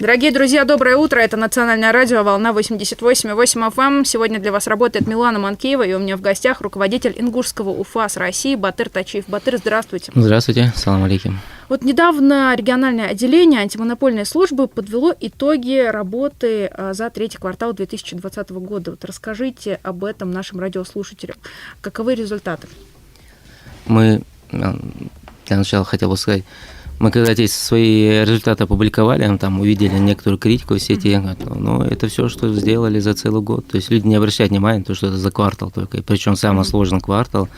Дорогие друзья, доброе утро. Это Национальное радио, волна 88,8 FM. Сегодня для вас работает Милана Манкеева, и у меня в гостях руководитель Ингушского УФАС России Батыр Тачиев. Батыр, здравствуйте. Здравствуйте, салам алейкум. Вот недавно региональное отделение антимонопольной службы подвело итоги работы за третий квартал 2020 года. Вот расскажите об этом нашим радиослушателям. Каковы результаты? Мы, для начала хотел бы сказать, мы когда эти свои результаты опубликовали, там увидели некоторую критику в сети, но это все, что сделали за целый год. То есть люди не обращают внимания на то, что это за квартал только. И причем самый сложный квартал,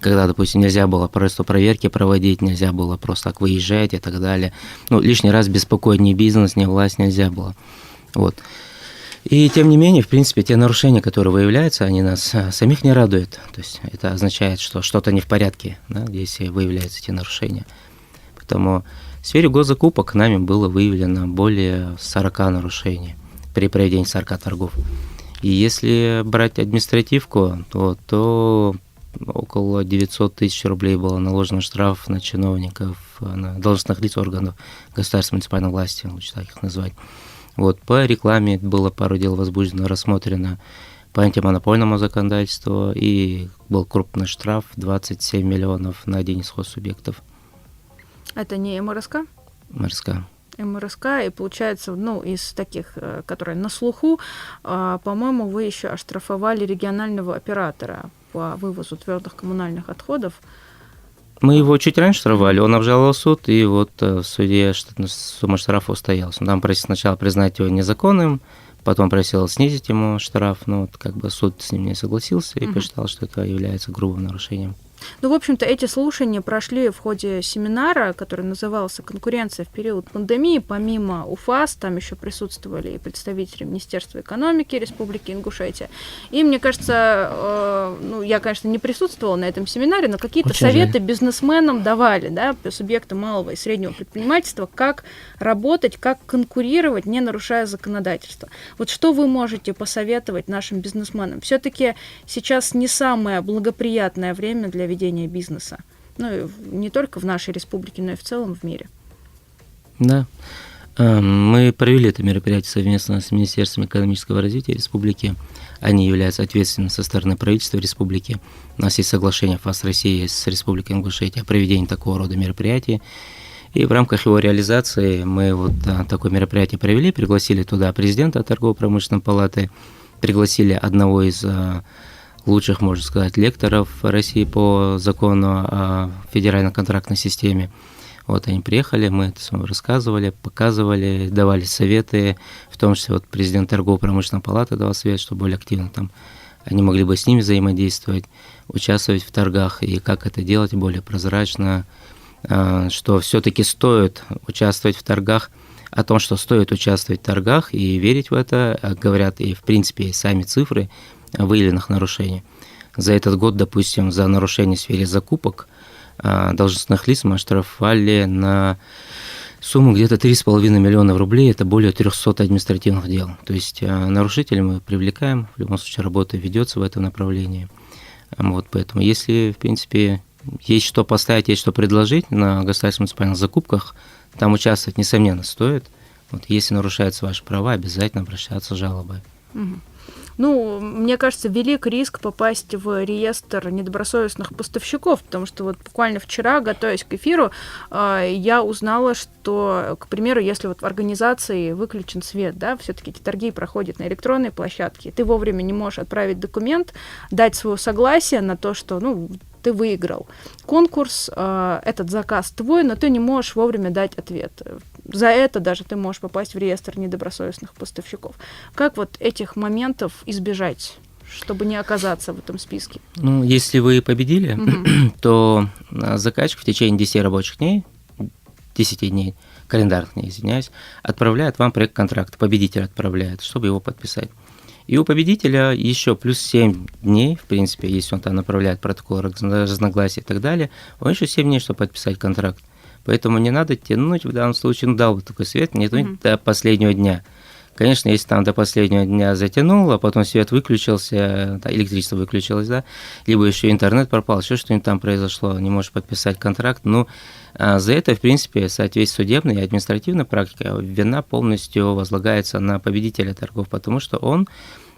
когда, допустим, нельзя было просто проверки проводить, нельзя было просто так выезжать и так далее. Ну, лишний раз беспокоить ни бизнес, ни власть нельзя было. Вот. И тем не менее, в принципе, те нарушения, которые выявляются, они нас самих не радуют. То есть это означает, что что-то не в порядке, да, если выявляются эти нарушения. Поэтому в сфере госзакупок нами было выявлено более 40 нарушений при проведении 40 торгов. И если брать административку, то около 900 тысяч рублей было наложено штраф на чиновников, на должностных лиц органов государственной муниципальной власти, лучше так их назвать. Вот, по рекламе было пару дел возбуждено, рассмотрено по антимонопольному законодательству, и был крупный штраф 27 миллионов на один из хоссубъектов. Это не МРСК? МРСК, и получается, из таких, которые на слуху, по-моему, вы еще оштрафовали регионального оператора по вывозу твердых коммунальных отходов. Мы его чуть раньше штрафовали, он обжаловал суд, и вот в суде сумма штрафа устоялась. Он там просил сначала признать его незаконным, потом просил снизить ему штраф, но суд с ним не согласился и посчитал, что это является грубым нарушением. В общем-то, эти слушания прошли в ходе семинара, который назывался «Конкуренция в период пандемии». Помимо УФАС, там еще присутствовали и представители Министерства экономики Республики Ингушетия. И, мне кажется, я, конечно, не присутствовала на этом семинаре, но какие-то советы бизнесменам давали, да, субъектам малого и среднего предпринимательства, как работать, как конкурировать, не нарушая законодательство. Вот что вы можете посоветовать нашим бизнесменам? Все-таки сейчас не самое благоприятное время для ведения бизнеса. Не только в нашей республике, но и в целом в мире. Да. Мы провели это мероприятие совместно с Министерством экономического развития республики. Они являются ответственными со стороны правительства республики. У нас есть соглашение ФАС России с Республикой Ингушетия о проведении такого рода мероприятий. И в рамках его реализации мы такое мероприятие провели, пригласили туда президента торгово-промышленной палаты, пригласили одного из лучших, можно сказать, лекторов России по закону о федеральной контрактной системе. Вот они приехали, мы это рассказывали, показывали, давали советы, в том числе президент торгово-промышленной палаты давал совет, что более активно там они могли бы с ними взаимодействовать, участвовать в торгах, и как это делать более прозрачно, что все-таки стоит участвовать в торгах. О том, что стоит участвовать в торгах и верить в это, говорят и, в принципе, и сами цифры выявленных нарушений. За этот год, допустим, за нарушение в сфере закупок должностных лиц мы оштрафовали на сумму где-то 3,5 миллиона рублей, это более 300 административных дел. То есть нарушителей мы привлекаем, в любом случае работа ведется в этом направлении. Поэтому если, в принципе, есть что поставить, есть что предложить на государственных муниципальных закупках, там участвовать, несомненно, стоит. Если нарушаются ваши права, обязательно обращаться с жалобой. Мне кажется, велик риск попасть в реестр недобросовестных поставщиков, потому что буквально вчера, готовясь к эфиру, я узнала, что, к примеру, если в организации выключен свет, да, все-таки эти торги проходят на электронной площадке, ты вовремя не можешь отправить документ, дать свое согласие на то, что, ты выиграл конкурс, этот заказ твой, но ты не можешь вовремя дать ответ. За это даже ты можешь попасть в реестр недобросовестных поставщиков. Как этих моментов избежать, чтобы не оказаться в этом списке? Если вы победили, то заказчик в течение 10 рабочих дней, 10 дней, календарных дней, извиняюсь, отправляет вам проект контракта, победитель отправляет, чтобы его подписать. И у победителя еще плюс 7 дней, в принципе, если он там направляет протокол разногласий и так далее, он еще 7 дней, чтобы подписать контракт. Поэтому не надо тянуть, в данном случае, дал бы такой совет, не тянуть до последнего дня. Конечно, если там до последнего дня затянуло, потом свет выключился, электричество выключилось, да, либо еще интернет пропал, еще что-нибудь там произошло, не можешь подписать контракт, ну, за это, в принципе, в соответствии с судебной и административной практикой, вина полностью возлагается на победителя торгов, потому что он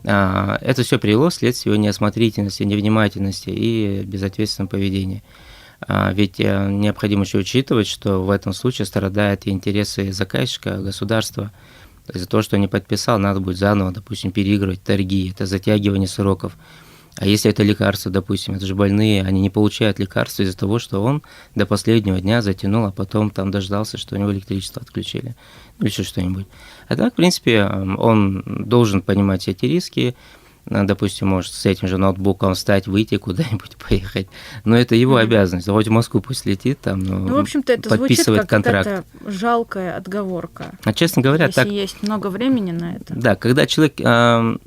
это все привело вследствие его неосмотрительности, невнимательности и безответственного поведения. Ведь необходимо еще учитывать, что в этом случае страдают и интересы заказчика, государства. То есть за то, что не подписал, надо будет заново, допустим, переигрывать торги, это затягивание сроков. А если это лекарства, допустим, это же больные, они не получают лекарства из-за того, что он до последнего дня затянул, а потом там дождался, что у него электричество отключили, или еще что-нибудь. А так, в принципе, он должен понимать все эти риски, допустим, может с этим же ноутбуком встать, выйти куда-нибудь, поехать. Но это его обязанность. Хоть в Москву пусть летит, там, в общем-то, это подписывает звучит как контракт. какая-то жалкая отговорка. А честно говоря, если так... есть много времени на это. Да, когда человек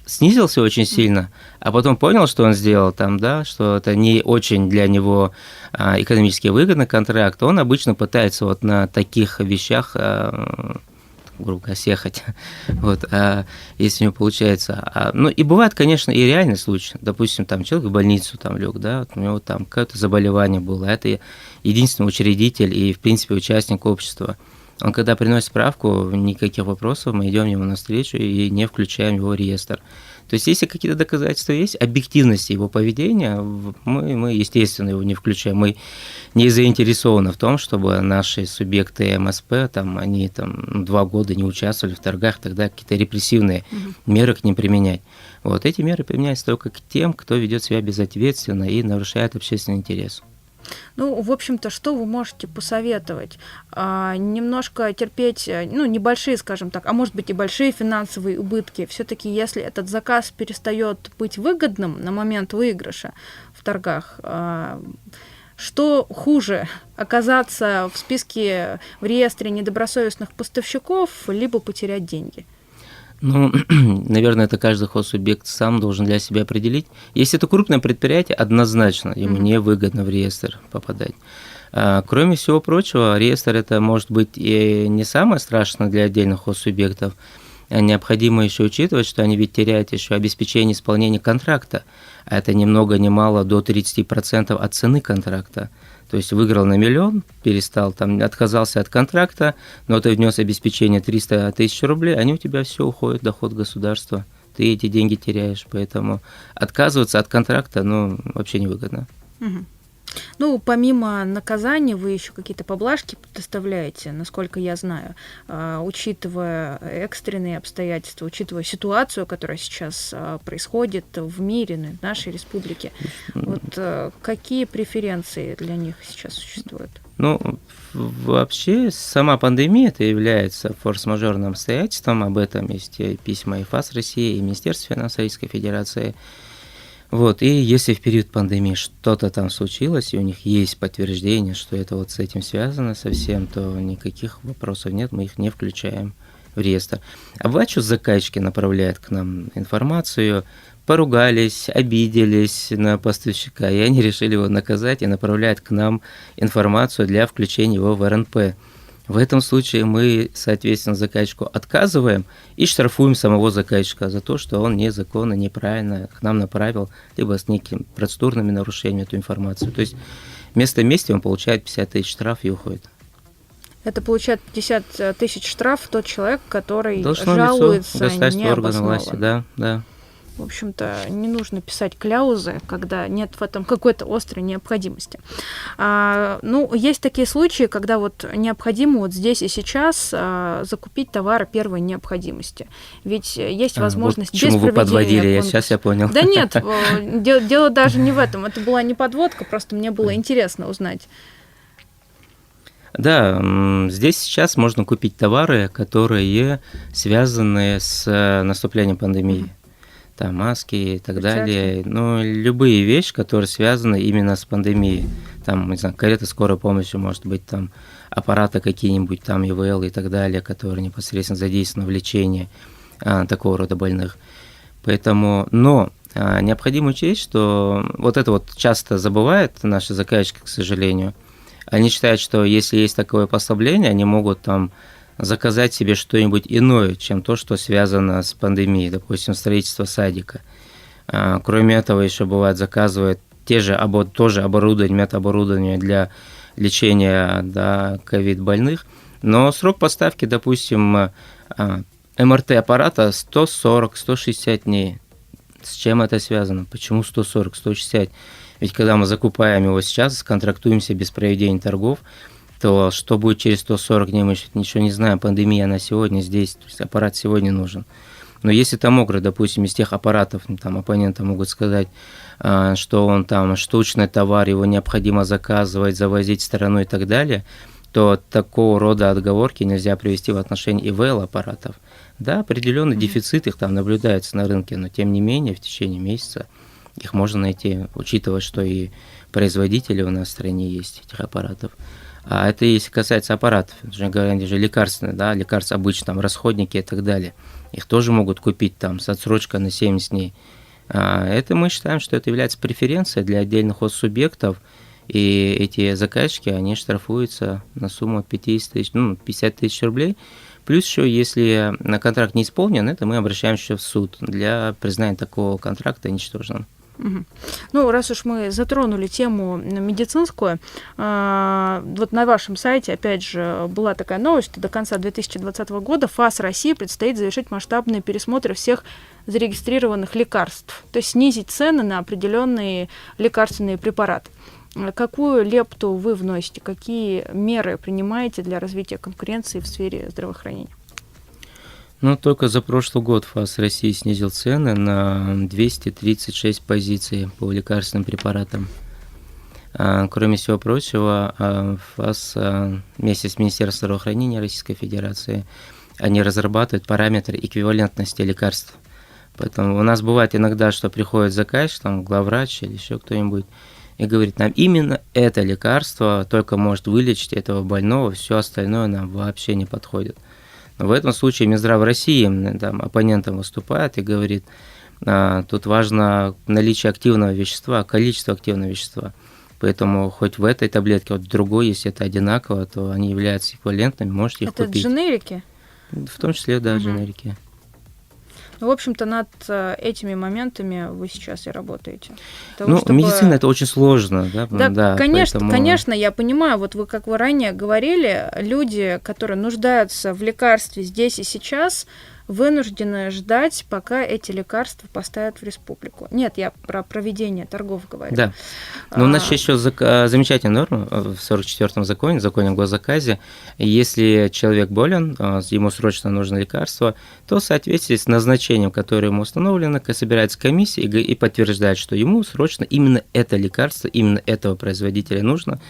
снизился очень сильно, а потом понял, что он сделал там, да, что это не очень для него экономически выгодный контракт, он обычно пытается вот на таких вещах грубо говоря, съехать, вот, если у него получается. Ну, и бывает, конечно, и реальный случай. Допустим, там человек в больницу там лег, да, вот у него там какое-то заболевание было, это единственный учредитель и, в принципе, участник общества. Он, когда приносит справку, никаких вопросов, мы идем ему навстречу и не включаем его в реестр. То есть, если какие-то доказательства есть, объективности его поведения, мы, естественно, его не включаем. Мы не заинтересованы в том, чтобы наши субъекты МСП, там, они там, 2 года не участвовали в торгах, тогда какие-то репрессивные меры к ним применять. Вот эти меры применяются только к тем, кто ведет себя безответственно и нарушает общественный интерес. Ну, в общем-то, что вы можете посоветовать? Немножко терпеть, ну, небольшие, скажем так, а может быть и большие финансовые убытки. Все-таки, если этот заказ перестает быть выгодным на момент выигрыша в торгах, что хуже, оказаться в списке, в реестре недобросовестных поставщиков, либо потерять деньги? Ну, наверное, это каждый хозсубъект сам должен для себя определить. Если это крупное предприятие, однозначно ему невыгодно в реестр попадать. Кроме всего прочего, реестр это может быть и не самое страшное для отдельных хозсубъектов. Необходимо еще учитывать, что они ведь теряют еще обеспечение исполнения контракта, а это ни много ни мало до 30% от цены контракта. То есть выиграл на 1 000 000, перестал, там, отказался от контракта, но ты внес обеспечение 300 тысяч рублей, они у тебя все уходят в доход государства. Ты эти деньги теряешь, поэтому отказываться от контракта, ну, вообще невыгодно. Угу. Ну, помимо наказания, вы еще какие-то поблажки предоставляете, насколько я знаю, учитывая экстренные обстоятельства, учитывая ситуацию, которая сейчас происходит в мире, в нашей республике. Вот какие преференции для них сейчас существуют? Ну, вообще, сама пандемия это является форс-мажорным обстоятельством, об этом есть письма и ФАС России, и Министерства финансов Российской Федерации. Вот, и если в период пандемии что-то там случилось, и у них есть подтверждение, что это вот с этим связано совсем, то никаких вопросов нет, мы их не включаем в реестр. А бывает, что заказчики направляют к нам информацию, поругались, обиделись на поставщика, и они решили его наказать и направляют к нам информацию для включения его в РНП. В этом случае мы, соответственно, заказчику отказываем и штрафуем самого заказчика за то, что он незаконно, неправильно к нам направил, либо с некими процедурными нарушениями эту информацию. То есть вместо мести он получает 50 тысяч штраф и уходит. Это получает 50 тысяч штраф тот человек, который должно жалуется необоснованно. Органы власти, да. В общем-то, не нужно писать кляузы, когда нет в этом какой-то острой необходимости. Ну, есть такие случаи, когда вот необходимо вот здесь и сейчас закупить товары первой необходимости. Ведь есть возможность вот без проведения... Почему вы подводили? Сейчас я понял. Да нет, дело даже не в этом. Это была не подводка, просто мне было интересно узнать. Да, здесь сейчас можно купить товары, которые связаны с наступлением пандемии. Там маски и так далее, ну, любые вещи, которые связаны именно с пандемией, там, не знаю, карета скорой помощи, может быть, там, аппараты какие-нибудь, там, ИВЛ и так далее, которые непосредственно задействованы в лечении такого рода больных. Поэтому, но необходимо учесть, что вот это вот часто забывают наши заказчики, к сожалению. Они считают, что если есть такое послабление, они могут там заказать себе что-нибудь иное, чем то, что связано с пандемией, допустим, строительство садика. Кроме этого, еще бывает, заказывают тоже оборудование, медоборудование для лечения, да, ковид-больных, но срок поставки, допустим, МРТ-аппарата 140-160 дней. С чем это связано? Почему 140-160? Ведь когда мы закупаем его сейчас, контрактуемся без проведения торгов, то что будет через 140 дней, мы еще ничего не знаем. Пандемия, она сегодня здесь, то есть аппарат сегодня нужен. Но если томограф, допустим, из тех аппаратов, там оппоненты могут сказать, что он там штучный товар, его необходимо заказывать, завозить в страну и так далее, то такого рода отговорки нельзя привести в отношении ИВЛ-аппаратов. Да, определенный дефицит их там наблюдается на рынке, но тем не менее в течение месяца их можно найти, учитывая, что и производители у нас в стране есть этих аппаратов. А это если касается аппаратов, они же лекарственные, да, лекарства обычно, там, расходники и так далее. Их тоже могут купить там с отсрочкой на 70 дней. Это мы считаем, что это является преференцией для отдельных субъектов, и эти заказчики, они штрафуются на сумму 50 тысяч рублей. Плюс еще, если контракт не исполнен, это мы обращаемся в суд для признания такого контракта ничтожным. Ну, раз уж мы затронули тему медицинскую, вот на вашем сайте, опять же, была такая новость, что до конца 2020 года ФАС России предстоит завершить масштабные пересмотры всех зарегистрированных лекарств, то есть снизить цены на определенные лекарственные препараты. Какую лепту вы вносите, какие меры принимаете для развития конкуренции в сфере здравоохранения? Ну, только за прошлый год ФАС России снизил цены на 236 позиций по лекарственным препаратам. Кроме всего прочего, ФАС вместе с Министерством здравоохранения Российской Федерации, они разрабатывают параметры эквивалентности лекарств. Поэтому у нас бывает иногда, что приходит заказчик, там, главврач или еще кто-нибудь, и говорит, нам именно это лекарство только может вылечить этого больного, все остальное нам вообще не подходит. Но в этом случае Минздрав России там, оппонентом выступает и говорит, тут важно наличие активного вещества, количество активного вещества. Поэтому хоть в этой таблетке, вот в другой, если это одинаково, то они являются эквивалентными, можете их купить. Это дженерики? В том числе, да, дженерики. Ну, в общем-то, над этими моментами вы сейчас и работаете. Медицина – это очень сложно. Да, конечно, я понимаю. Вот как вы ранее говорили, люди, которые нуждаются в лекарстве здесь и сейчас, вынуждены ждать, пока эти лекарства поставят в республику. Нет, я про проведение торгов говорю. Да. Но у нас еще замечательная норма в 44-м законе, законе о госзаказе. Если человек болен, ему срочно нужно лекарство, то в соответствии с назначением, которое ему установлено, собирается комиссия и подтверждает, что ему срочно именно это лекарство, именно этого производителя нужно.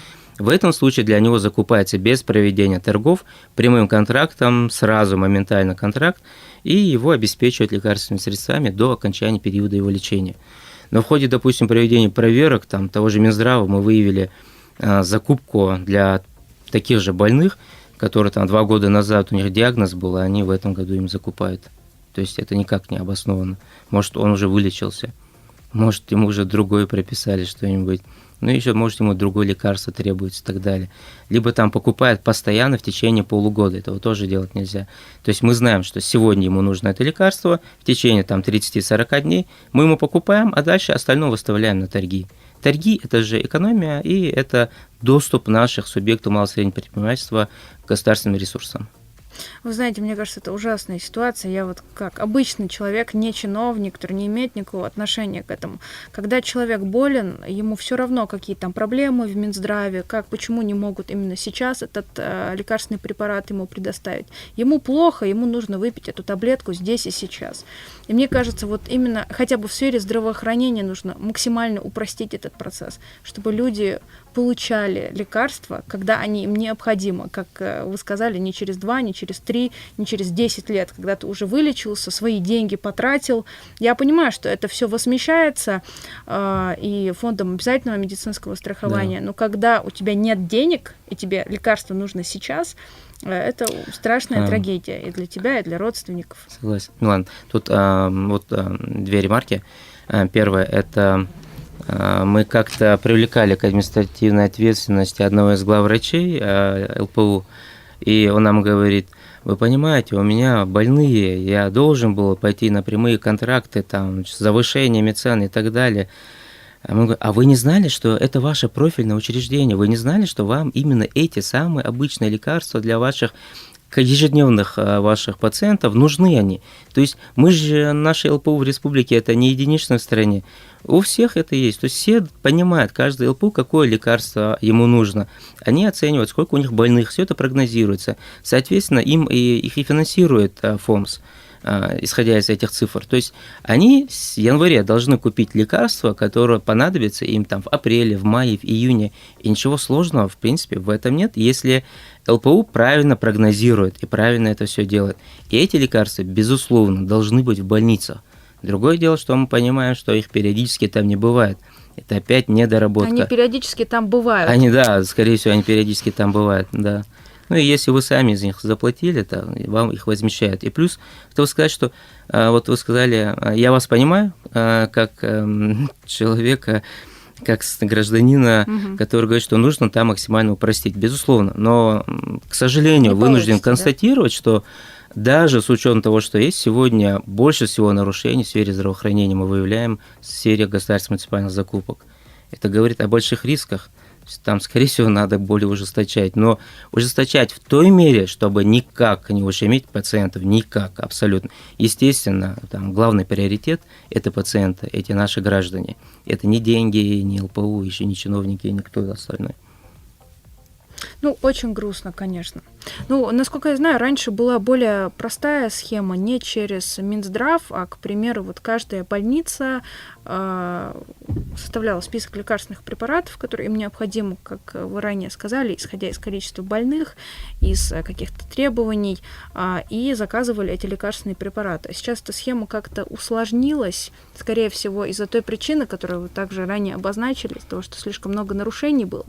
В этом случае для него закупается без проведения торгов, прямым контрактом, сразу моментально контракт, и его обеспечивают лекарственными средствами до окончания периода его лечения. Но в ходе, допустим, проведения проверок того же Минздрава мы выявили закупку для таких же больных, которые 2 года назад у них диагноз был, а они в этом году им закупают. То есть это никак не обосновано. Может, он уже вылечился, может, ему уже другое прописали что-нибудь. Ну, еще, может, ему другое лекарство требуется и так далее. Либо покупают постоянно в течение полугода. Этого тоже делать нельзя. То есть мы знаем, что сегодня ему нужно это лекарство, в течение 30-40 дней мы ему покупаем, а дальше остальное выставляем на торги. Торги – это же экономия, и это доступ наших субъектов малого и среднего предпринимательства к государственным ресурсам. Вы знаете, мне кажется, это ужасная ситуация. Я вот как обычный человек, не чиновник, который не имеет никакого отношения к этому. Когда человек болен, ему все равно, какие там проблемы в Минздраве, почему не могут именно сейчас этот лекарственный препарат ему предоставить. Ему плохо, ему нужно выпить эту таблетку здесь и сейчас. И мне кажется, вот именно хотя бы в сфере здравоохранения нужно максимально упростить этот процесс, чтобы люди получали лекарства, когда они им необходимы, как вы сказали, не через 2, не через 3, не через 10 лет, когда ты уже вылечился, свои деньги потратил. Я понимаю, что это все возмещается и фондом обязательного медицинского страхования, но когда у тебя нет денег, и тебе лекарство нужно сейчас, это страшная трагедия и для тебя, и для родственников. Согласен. Ну ладно, тут 2 ремарки. Первое – это мы как-то привлекали к административной ответственности одного из главврачей ЛПУ, и он нам говорит, вы понимаете, у меня больные, я должен был пойти на прямые контракты, там, с завышениями цен и так далее. А мы говорим: а вы не знали, что это ваше профильное учреждение? Вы не знали, что вам именно эти самые обычные лекарства для ваших ежедневных ваших пациентов нужны они? То есть мы же, наши ЛПУ в республике, это не единичная в стране. У всех это есть. То есть все понимают, каждый ЛПУ, какое лекарство ему нужно. Они оценивают, сколько у них больных, все это прогнозируется. Соответственно, их и финансирует ФОМС, исходя из этих цифр. То есть они с января должны купить лекарства, которые понадобятся им там в апреле, в мае, в июне. И ничего сложного, в принципе, в этом нет, если ЛПУ правильно прогнозирует и правильно это все делает. И эти лекарства, безусловно, должны быть в больницах. Другое дело, что мы понимаем, что их периодически там не бывает. Это опять недоработка. Они периодически там бывают. Да, скорее всего, они периодически там бывают, да. Ну и если вы сами из них заплатили, то вам их возмещают. И плюс, хотел сказать, что вот вы сказали, я вас понимаю, как человека, как гражданина, который говорит, что нужно там максимально упростить. Безусловно, но, к сожалению, вынужден констатировать, что даже с учетом того, что есть сегодня больше всего нарушений в сфере здравоохранения мы выявляем в сфере государственных муниципальных закупок. Это говорит о больших рисках. Там, скорее всего, надо более ужесточать. Но ужесточать в той мере, чтобы никак не ущемить пациентов, никак, абсолютно. Естественно, там главный приоритет – это пациенты, эти наши граждане. Это не деньги, не ЛПУ, еще не чиновники, никто остальной. Ну, очень грустно, конечно. Ну, насколько я знаю, раньше была более простая схема, не через Минздрав, а, к примеру, вот каждая больница составляла список лекарственных препаратов, которые им необходимы, как вы ранее сказали, исходя из количества больных, из каких-то требований, и заказывали эти лекарственные препараты. Сейчас эта схема как-то усложнилась, скорее всего, из-за той причины, которую вы также ранее обозначили, из-за того, что слишком много нарушений было.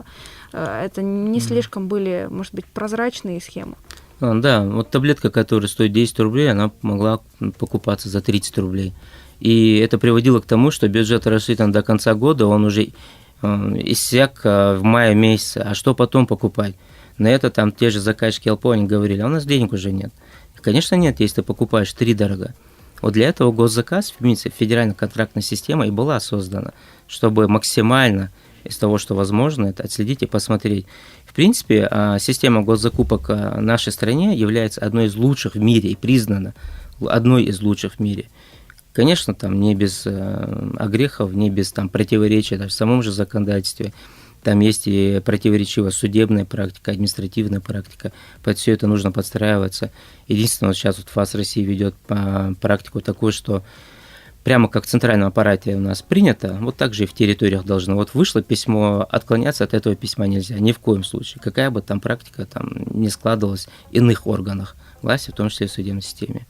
Это не слишком были, может быть, прозрачные схемы. Да, вот таблетка, которая стоит 10 рублей, она могла покупаться за 30 рублей. И это приводило к тому, что бюджет рассчитан до конца года, он уже иссяк в мае месяце. А что потом покупать? На это там те же заказчики ЛПО, они говорили, а у нас денег уже нет. Конечно, нет, если ты покупаешь втридорога. Вот для этого госзаказ, федеральная контрактная система и была создана, чтобы максимально из того, что возможно, это отследить и посмотреть. В принципе, система госзакупок в нашей стране является одной из лучших в мире и признана одной из лучших в мире. Конечно, там не без огрехов, не без там противоречия даже в самом же законодательстве. Там есть и противоречивая судебная практика, административная практика. Под все это нужно подстраиваться. Единственное, вот сейчас вот ФАС России ведет практику такую, что прямо как в центральном аппарате у нас принято, вот так же и в территориях должно. Вот вышло письмо, отклоняться от этого письма нельзя, ни в коем случае. Какая бы там практика там не складывалась в иных органах власти, в том числе и в судебной системе.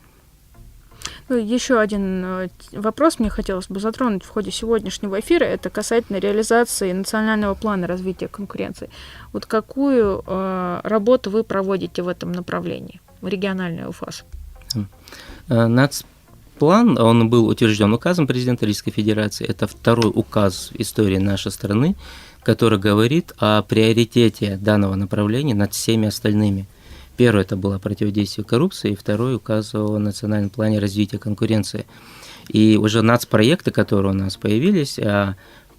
Еще один вопрос мне хотелось бы затронуть в ходе сегодняшнего эфира. Это касательно реализации национального плана развития конкуренции. Вот какую работу вы проводите в этом направлении, в региональной УФАС? Нацплан, он был утвержден указом президента Российской Федерации. Это второй указ в истории нашей страны, который говорит о приоритете данного направления над всеми остальными. Первое – это было противодействие коррупции, и второй – указ о национальном плане развития конкуренции. И уже нацпроекты, которые у нас появились,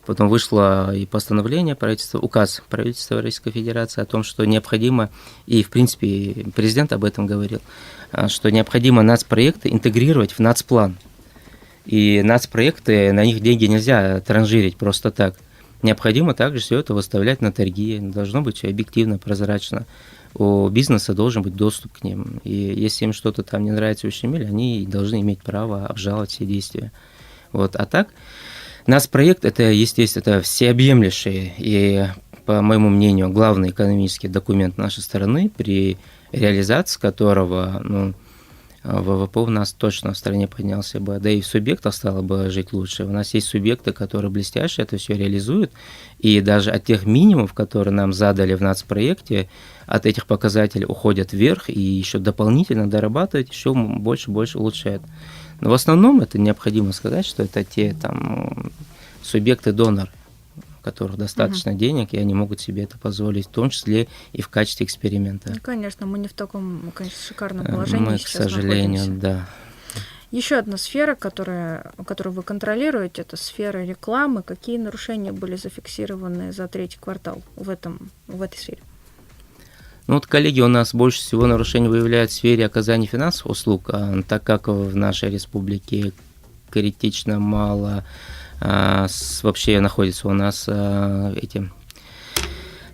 потом вышло и постановление правительства, указ правительства Российской Федерации о том, что необходимо, и в принципе президент об этом говорил, что необходимо нацпроекты интегрировать в нацплан. И нацпроекты, на них деньги нельзя транжирить просто так. Необходимо также все это выставлять на торги, должно быть все объективно, прозрачно. У бизнеса должен быть доступ к ним. И если им что-то там не нравится, ущемили, они должны иметь право обжаловать все действия. Вот. А так, нацпроект – это, естественно, это всеобъемлющий и, по моему мнению, главный экономический документ нашей страны, при реализации которого ВВП у нас точно в стране поднялся бы, да и в субъектах стало бы жить лучше. У нас есть субъекты, которые блестяще это все реализуют, и даже от тех минимумов, которые нам задали в нацпроекте, от этих показателей уходят вверх и еще дополнительно дорабатывать, еще больше улучшают. Но в основном это необходимо сказать, что это те там субъекты-доноры. у которых достаточно денег, и они могут себе это позволить, в том числе и в качестве эксперимента. Ну, конечно, мы не в таком, конечно, шикарном положении Мы, сейчас к сожалению, находимся. да. Еще одна сфера, которую вы контролируете, это сфера рекламы. Какие нарушения были зафиксированы за третий квартал в этой сфере? Ну вот, коллеги, у нас больше всего нарушений выявляют в сфере оказания финансовых услуг, так как в нашей республике критично мало вообще находится у нас эти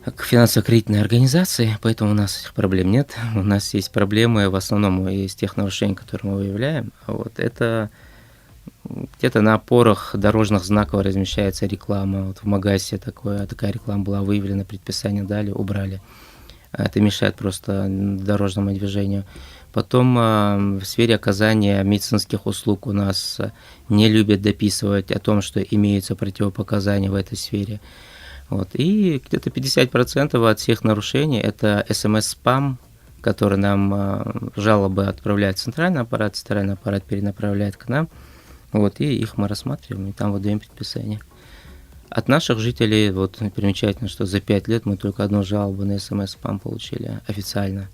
финансово-кредитные организации, поэтому у нас этих проблем нет. У нас есть проблемы в основном из тех нарушений, которые мы выявляем. Вот это где-то на опорах дорожных знаков размещается реклама. Вот в Магасе такая реклама была выявлена, предписание дали, убрали. Это мешает просто дорожному движению. Потом в сфере оказания медицинских услуг у нас не любят дописывать о том, что имеются противопоказания в этой сфере. Вот. И где-то 50% от всех нарушений – это СМС-спам, который нам жалобы отправляет в центральный аппарат перенаправляет к нам. Вот, и их мы рассматриваем, и там выдаем предписание. От наших жителей, вот примечательно, что за 5 лет мы только одну жалобу на СМС-спам получили официально.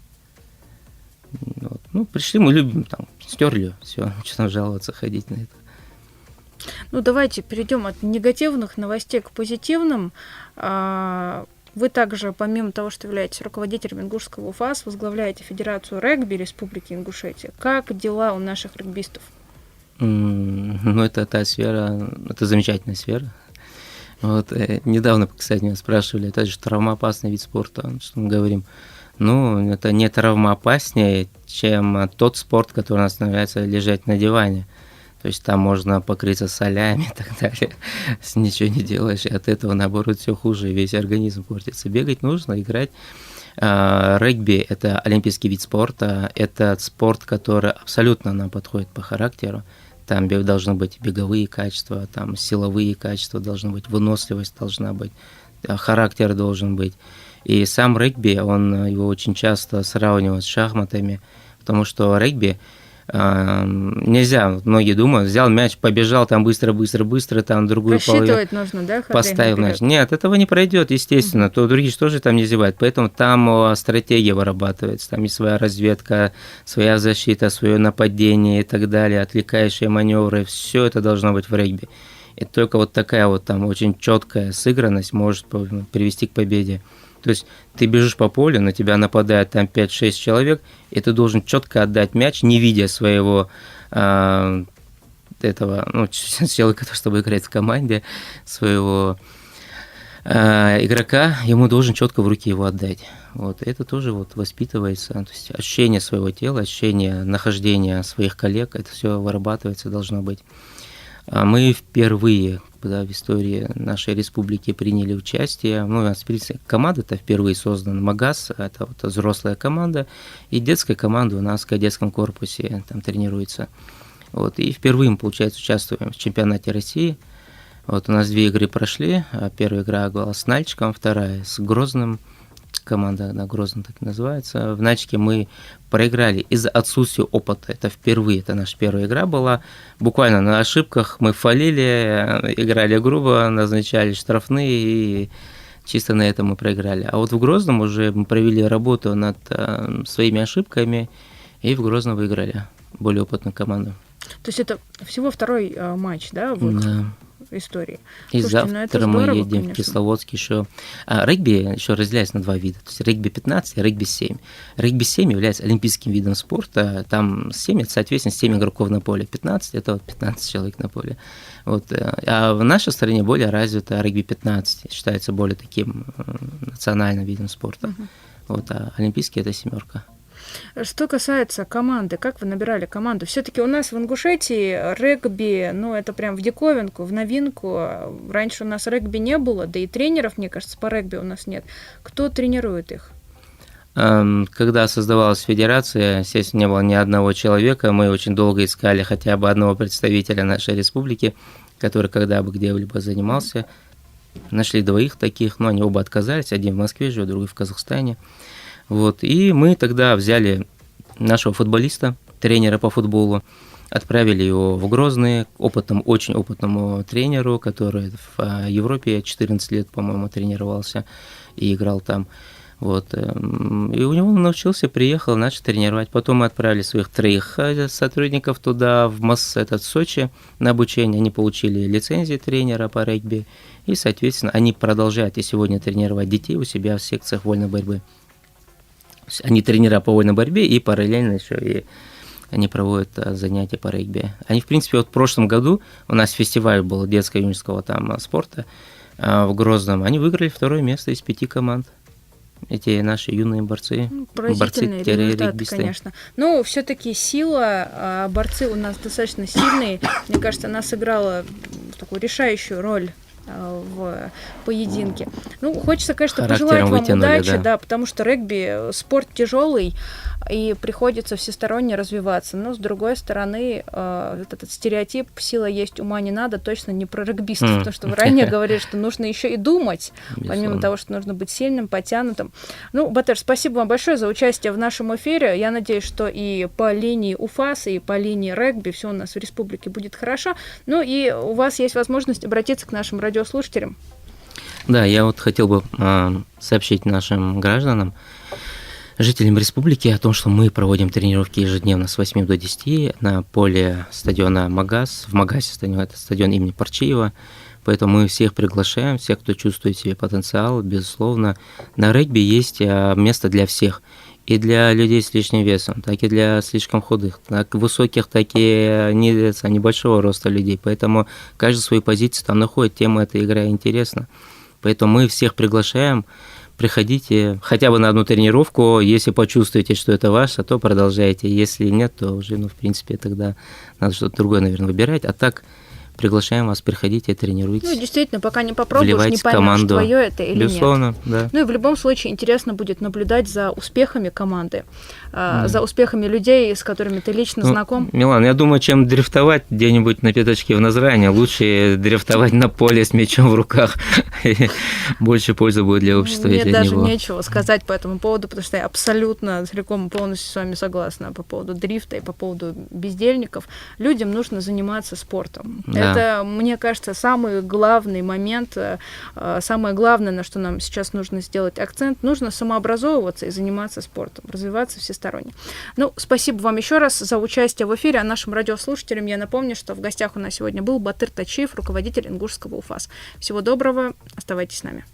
Вот. Ну, пришли, мы любим, там, стерли, все, что там жаловаться, ходить на это. Ну, давайте перейдем от негативных новостей к позитивным. Вы также, помимо того, что являетесь руководителем Ингушского УФАС, возглавляете Федерацию регби Республики Ингушетия. Как дела у наших регбистов? Ну, это та сфера, это замечательная сфера. Вот, недавно, кстати, меня спрашивали, это же травмоопасный вид спорта, что мы говорим. Ну, это не травмоопаснее, чем тот спорт, который у нас становится лежать на диване. То есть там можно покрыться солями и так далее, если ничего не делаешь, и от этого, наоборот, все хуже, и весь организм портится. Бегать нужно, играть. Регби – это олимпийский вид спорта, это спорт, который абсолютно нам подходит по характеру. Там должны быть беговые качества, там силовые качества должны быть, выносливость должна быть, характер должен быть. И сам регби, его очень часто сравнивают с шахматами, потому что регби нельзя, многие думают, взял мяч, побежал там быстро, там другую рассчитывать нужно, да? Поставил мяч. Нет, этого не пройдет, естественно, то другие же тоже там не зевают, поэтому там стратегия вырабатывается, там есть своя разведка, своя защита, свое нападение и так далее, отвлекающие маневры, все это должно быть в регби. И только вот такая вот там очень четкая сыгранность может привести к победе. То есть ты бежишь по полю, на тебя нападает там 5-6 человек, и ты должен четко отдать мяч, не видя своего человека, который с тобой играет в команде, своего игрока, ему должен четко в руки его отдать. Вот это тоже вот воспитывается, то есть ощущение своего тела, ощущение нахождения своих коллег, это все вырабатывается, должно быть. Мы впервые в истории нашей республики приняли участие. Ну, у нас, в принципе, команда-то впервые создана. Магас, это вот взрослая команда, и детская команда у нас в кадетском корпусе там тренируется. Вот, и впервые мы, получается, участвуем в чемпионате России. Вот у нас 2 игры прошли. Первая игра была с Нальчиком, вторая с Грозным. Команда Грозный так и называется. В Нальчике мы проиграли из-за отсутствия опыта. Это впервые, это наша первая игра была. Буквально на ошибках мы фалили, играли грубо, назначали штрафные, и чисто на этом мы проиграли. А вот в Грозном уже мы провели работу над своими ошибками, и в Грозном выиграли более опытную команду. То есть это всего второй матч, да, в истории? И Слушайте, завтра мы едем в Кисловодск еще. Регби еще разделяется на 2 вида. То есть регби 15 и регби 7. Регби 7 является олимпийским видом спорта. Там 7 это, соответственно, 7 игроков на поле. 15 это 15 человек на поле. Вот. А в нашей стране более развито регби 15. Считается более таким национальным видом спорта. Вот. А олимпийский это 7. Что касается команды, как вы набирали команду? Все-таки у нас в Ингушетии регби, это прям в диковинку, в новинку. Раньше у нас регби не было, да и тренеров, мне кажется, по регби у нас нет. Кто тренирует их? Когда создавалась федерация, естественно, не было ни одного человека. Мы очень долго искали хотя бы одного представителя нашей республики, который когда бы где-либо занимался. Нашли 2 таких, но они оба отказались. Один в Москве живет, другой в Казахстане. Вот, и мы тогда взяли нашего футболиста, тренера по футболу, отправили его в Грозный очень опытному тренеру, который в Европе 14 лет, по-моему, тренировался и играл там. Вот. И у него он научился, приехал, начал тренировать. Потом мы отправили своих 3 сотрудников туда, в Сочи, на обучение. Они получили лицензию тренера по регби. И, соответственно, они продолжают и сегодня тренировать детей у себя в секциях вольной борьбы. Они тренера по вольной борьбе и параллельно еще и они проводят занятия по регби. Они, в принципе, вот в прошлом году у нас фестиваль был детско-юношеского там спорта в Грозном. Они выиграли 2 место из 5 команд. Эти наши юные борцы. Поразительные результаты, конечно. Но все-таки сила, борцы у нас достаточно сильные. Мне кажется, она сыграла такую решающую роль в поединке. Ну, хочется, конечно, пожелать вам удачи, да, потому что регби спорт тяжелый, и приходится всесторонне развиваться. Но, с другой стороны, этот стереотип «сила есть, ума не надо» точно не про регбистов, потому что вы ранее говорили, что нужно еще и думать, помимо того, что нужно быть сильным, подтянутым. Ну, Батыр, спасибо вам большое за участие в нашем эфире. Я надеюсь, что и по линии УФАС, и по линии регби все у нас в республике будет хорошо. Ну, и у вас есть возможность обратиться к нашим радиослушателям. Да, я вот хотел бы сообщить нашим гражданам, жителям республики о том, что мы проводим тренировки ежедневно с 8 до 10 на поле стадиона Магаз, в Магасе стадион, это стадион имени Парчиева, поэтому мы всех приглашаем, всех, кто чувствует в себе потенциал, безусловно. На регби есть место для всех, и для людей с лишним весом, так и для слишком худых, так высоких, так и небольшого роста людей, поэтому каждый свою позицию там находит, тема этой игры интересна, поэтому мы всех приглашаем. Приходите хотя бы на одну тренировку, если почувствуете, что это ваше, то продолжайте, если нет, то уже, в принципе, тогда надо что-то другое, наверное, выбирать, а так приглашаем вас, приходите, тренируйтесь. Ну, действительно, пока не попробуешь, не поймешь, твое это или безусловно, нет. Да. Ну и в любом случае интересно будет наблюдать за успехами команды, за успехами людей, с которыми ты лично знаком. Милан, я думаю, чем дрифтовать где-нибудь на пятачке в Назране, лучше дрифтовать на поле с мячом в руках. Больше пользы будет для общества. Мне даже нечего сказать по этому поводу, потому что я абсолютно целиком и полностью с вами согласна по поводу дрифта и по поводу бездельников. Людям нужно заниматься спортом. Да. Это, мне кажется, самый главный момент, самое главное, на что нам сейчас нужно сделать акцент. Нужно самообразовываться и заниматься спортом, развиваться всесторонне. Ну, спасибо вам еще раз за участие в эфире. А нашим радиослушателям я напомню, что в гостях у нас сегодня был Батыр Тачиев, руководитель Ингушского УФАС. Всего доброго, оставайтесь с нами.